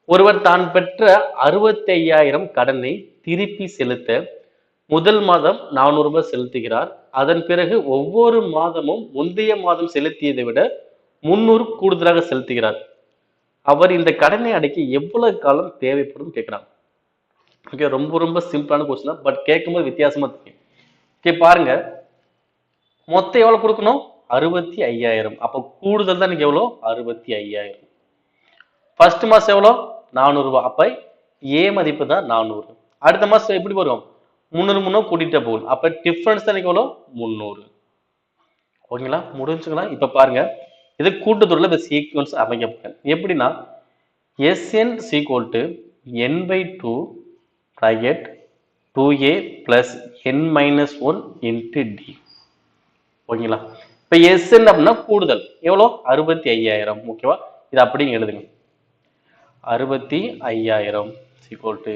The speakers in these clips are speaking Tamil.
ஒருவர் தான் பெற்ற 65,000 கடனை திருப்பி செலுத்த முதல் மாதம் 400 ரூபாய் செலுத்துகிறார். அதன் பிறகு ஒவ்வொரு மாதமும் முந்தைய மாதம் செலுத்தியதை விட 300 கூடுதலாக செலுத்துகிறார். அவர் இந்த கடனை அடைக்க எவ்வளவு காலம் தேவைப்படும் கேட்கிறாங்க. ஓகே, ரொம்ப ரொம்ப சிம்பிளான கொஸ்டின் தான். பட் கேட்கும்போது வித்தியாசமா தெரியும். ஓகே, பாருங்க, மொத்தம் எவ்வளவு கொடுக்கணும்? 65,000. அப்ப கூடுதல் தான் நீங்க எவ்வளவு? 65,000. ஃபர்ஸ்ட் மாசம் எவ்வளோ? 400 ரூபாய். அப்ப ஏ மதிப்பு தான் 400. அடுத்த மாசம் எப்படி வரும்? 300 கூட்டிட்டு போகும். அப்ப டிஃபரன்ஸ் தான் எவ்வளோ? 300. ஓகேங்களா? முடிஞ்சுங்களா? இப்ப பாருங்க, இது கூட்டுத்தொடர்ல இந்த சீக்வன்ஸ் அமைக்கப்பட்டது. எப்படின்னா Sn equal to n by 2 bracket 2a plus n minus 1 into d. ஓகேங்களா? இப்ப Sn அப்படின்னா கூடுதல் எவ்வளோ? 65,000. ஓகேவா? இது அப்படிங்க எழுதுங்க. 65,000 equal to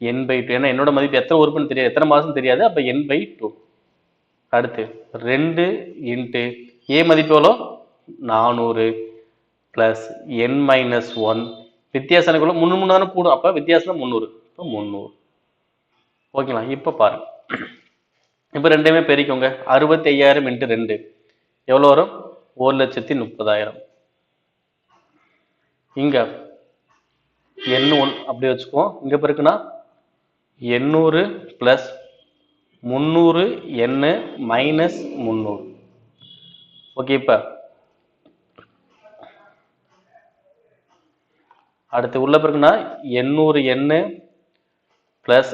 n by 2. ஏன்னா என்னோட மதிப்பு எத்தனை உறுப்புன்னு தெரியாது, எத்தனை மாசம் தெரியாது. அப்ப n by 2. அடுத்து 2 இன்ட்டு a மதிப்பு எவ்வளோ? 400 பிளஸ் n மைனஸ் 1. வித்தியாசம் எனக்கு 300 தானே கூடும். அப்ப வித்தியாசம் 300. 300. ஓகேங்களா? இப்ப பாருங்க, இப்ப ரெண்டுமே பெருக்கோங்க. 65,000 இன்ட்டு 2 எவ்வளவு வரும்? 1,30,000. இங்க n1 அப்படி வச்சுக்குவோம். இங்க பெருக்குனா 800 பிளஸ் 300 n மைனஸ் 300. ஓகே, இப்ப அடுத்து உள்ள பெருக்குனா 800 n plus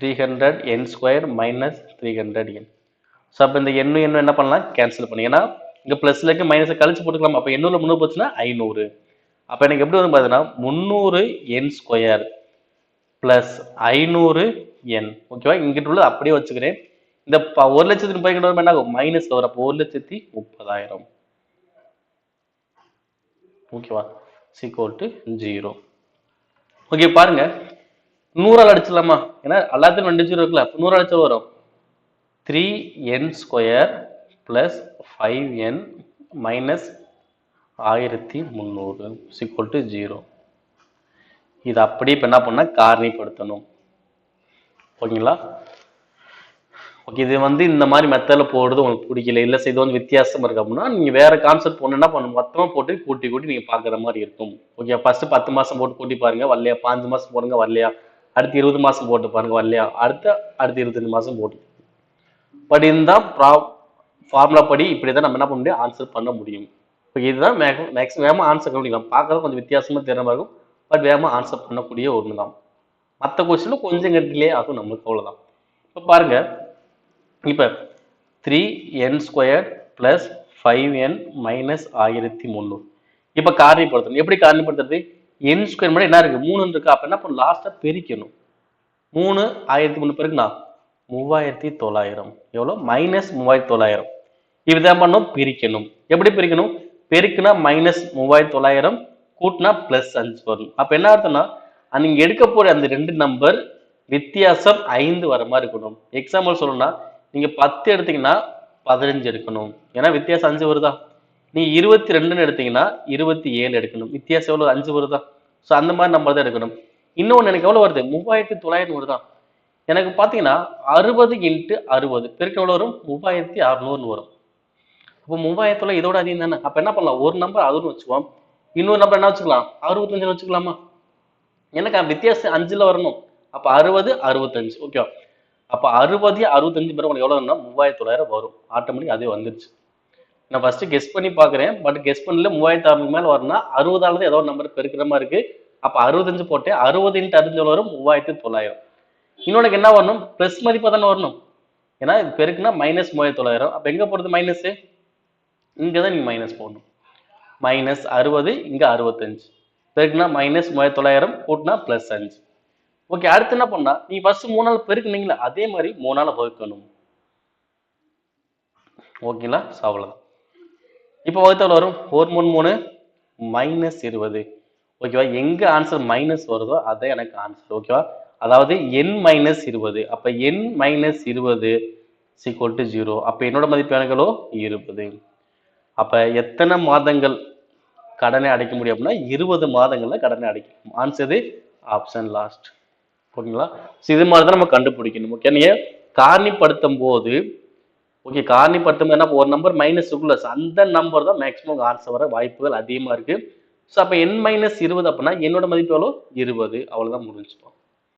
300 n square minus 300 n. So அப்போ இந்த n என்ன பண்ணலாம்? கேன்சல் பண்ணி. ஏன்னா இங்க பிளஸ்ல இருக்கு, மைனஸை கழிச்சு போட்டுக்கலாம். அப்போ 800 300 போச்சுன்னா 500. அப்போ எனக்கு எப்படி வரும் பார்த்தீங்கன்னா 300 n ஸ்கொயர் பிளஸ் 500 n. ஓகேவா? இங்கிட்ட உள்ளது அப்படியே வச்சுக்கிறேன். இந்த 1,30,000 என்ன ஆகும்? மைனஸ் வரும். அப்போ 1,30,000. ஓகேவா? equal to 0. ஓகே, பாருங்க, 100 அடிச்சிடலாமா? ஏன்னா எல்லாத்தையும் 2 0 இருக்குல்ல. அப்போ 100 அடிச்சா வரும் 3n square plus 5n minus 1300 equal to 0. இது அப்படியே இப்போ என்ன பண்ணா காரணிப்படுத்தணும். ஓகேங்களா? ஓகே, இது இந்த மாதிரி மெத்தடில் போடுறது உங்களுக்கு பிடிக்கல, இல்லை இது வித்தியாசமா இருக்கு அப்படின்னா நீங்க வேற கான்செப்ட் போன என்ன பண்ணணும்? மொத்தமா போட்டு கூட்டி கூட்டி நீங்க பாக்குற மாதிரி இருக்கும். ஓகே, ஃபர்ஸ்ட் 10 மாசம் போட்டு கூட்டி பாருங்க, வரலையா? 5 மாசம் போடுங்க, வரலையா? அடுத்து 20 மாசம் போட்டு பாருங்க, வரலையா? அடுத்து 22 மாசம் போட்டு. பட் இதுதான் ஃபார்முலா படி இப்படிதான் நம்ம என்ன பண்ண முடியும்? ஆன்சர் பண்ண முடியும். ஓகே, இதுதான் மேக்ஸிமம் வேகமா ஆன்சர் கண்டுபிடிக்கலாம். பார்க்கறது கொஞ்சம் வித்தியாசமா தெரியாம இருக்கும். பட் வேகமா ஆன்சர் பண்ணக்கூடிய ஒன்று தான். மற்ற கொஸ்டின்ல கொஞ்சம் டிலே ஆகும், நம்மளுக்கு அவ்வளவுதான். இப்போ பாருங்க, இப்ப 3n square plus 5n minus 1300. இப்ப காரணிப்படுத்தணும். எப்படி காரணிப்படுத்துறது? n ஸ்கொயர் மட்டும் என்ன இருக்கு? 3 இருக்கு. அப்ப என்ன பண்ணணும்? லாஸ்டா பெருக்கணும். 3 1300 பெருக்குனா 3,900. எவ்வளவு? மைனஸ் 3,900. இதுதான் பண்ணணும், பிரிக்கணும். எப்படி பிரிக்கணும்? பெருக்குனா மைனஸ் 3,900, கூட்டினா பிளஸ் 5 வரும். அப்ப என்ன அர்த்தம்னா நீங்க எடுக்க போற அந்த 2 நம்பர் வித்தியாசம் 5 வர மாதிரி இருக்கணும். எக்ஸாம்பிள் சொல்லணும்னா நீங்க 10 எடுத்தீங்கன்னா 15 எடுக்கணும். ஏன்னா வித்தியாசம் 5 வருதா? நீ 22 எடுத்தீங்கன்னா 27 எடுக்கணும். வித்தியாசம் எவ்வளவு? 5 வருதா? ஸோ அந்த மாதிரி நம்பர் தான் எடுக்கணும். இன்னொன்று எனக்கு எவ்வளவு வருது? 3,900 வருதா? எனக்கு பார்த்தீங்கன்னா 60 இன்ட்டு 60 பெருக்கு எவ்வளவு வரும்? 3,600 வரும். அப்போ 3,900 இதோட அதிகம் தானே? அப்ப என்ன பண்ணலாம்? ஒரு நம்பர் அதுன்னு வச்சுக்குவோம், இன்னொரு நம்பர் என்ன வச்சுக்கலாம்? 65 வச்சுக்கலாமா? எனக்கு வித்தியாசம் 5ல வரணும். அப்ப 60 65. ஓகேவா? அப்ப 60 65 பிறகு எவ்வளவு வரும்னா 3,900 வரும். ஆட்டோமேட்டிக் அதே வந்துருச்சு. நான் ஃபர்ஸ்ட் கெஸ் பண்ணி பாக்குறேன். பட் கெஸ் பண்ணல 3,600 மேல வரும்னா 60ஆல தான் ஏதோ ஒரு நம்பர் பெருக்கிற மாதிரி இருக்கு. அப்ப 65 போட்டேன். 60 இன்ட்டு 65 வரும் 3,900. இன்னொன்னு என்ன வரணும்? பிளஸ் மதிப்பா தானே வரணும். ஏன்னா இது பெருக்குனா மைனஸ் 3,900. அப்ப எங்க போடுறது மைனஸ்? இங்கதான் நீங்க மைனஸ் போடணும். மைனஸ் 60, இங்க 65. பெருக்குனா மைனஸ் 3,900, கூட்டினா பிளஸ் 5. ஓகே, அடுத்து என்ன பண்ணா? நீ ஃபர்ஸ்ட் 3ஆல பெருக்குனீங்களா, அதே மாதிரி 3ஆல வகுக்கணும். ஓகேங்களா? அவ்வளவுதான். இப்போ வகுத்தால் வரும் 4 3 3 மைனஸ் 20. ஓகேவா? எங்க ஆன்சர் மைனஸ் வருதோ அதே எனக்கு ஆன்சர். ஓகேவா? அதாவது n மைனஸ் 20. அப்ப n மைனஸ் 20 ஈக்குவல் டு 0. அப்ப என்னோட மதிப்பு எனக்கோ 20. அப்ப எத்தனை மாதங்கள் கடனை அடைக்க முடியும் அப்படின்னா 20 மாதங்கள்ல கடனை அடைக்கணும். Answer option last. ஓகேங்களா? இது மாதிரி தான் நம்ம கண்டுபிடிக்கணும். ஓகே, நீங்க காரணிப்படுத்தும் போது ஓகே, காரணிப்படுத்தும் போது என்ன ஒரு நம்பர் மைனஸுக்குள்ள அந்த நம்பர் தான் மேக்ஸிமம் ஆன்சர் வர வாய்ப்புகள் அதிகமா இருக்கு. ஸோ அப்போ n - 20 அப்படின்னா என்னோட மதிப்பு எவ்வளோ 20. அவ்வளோதான் முடிஞ்சுப்போம்.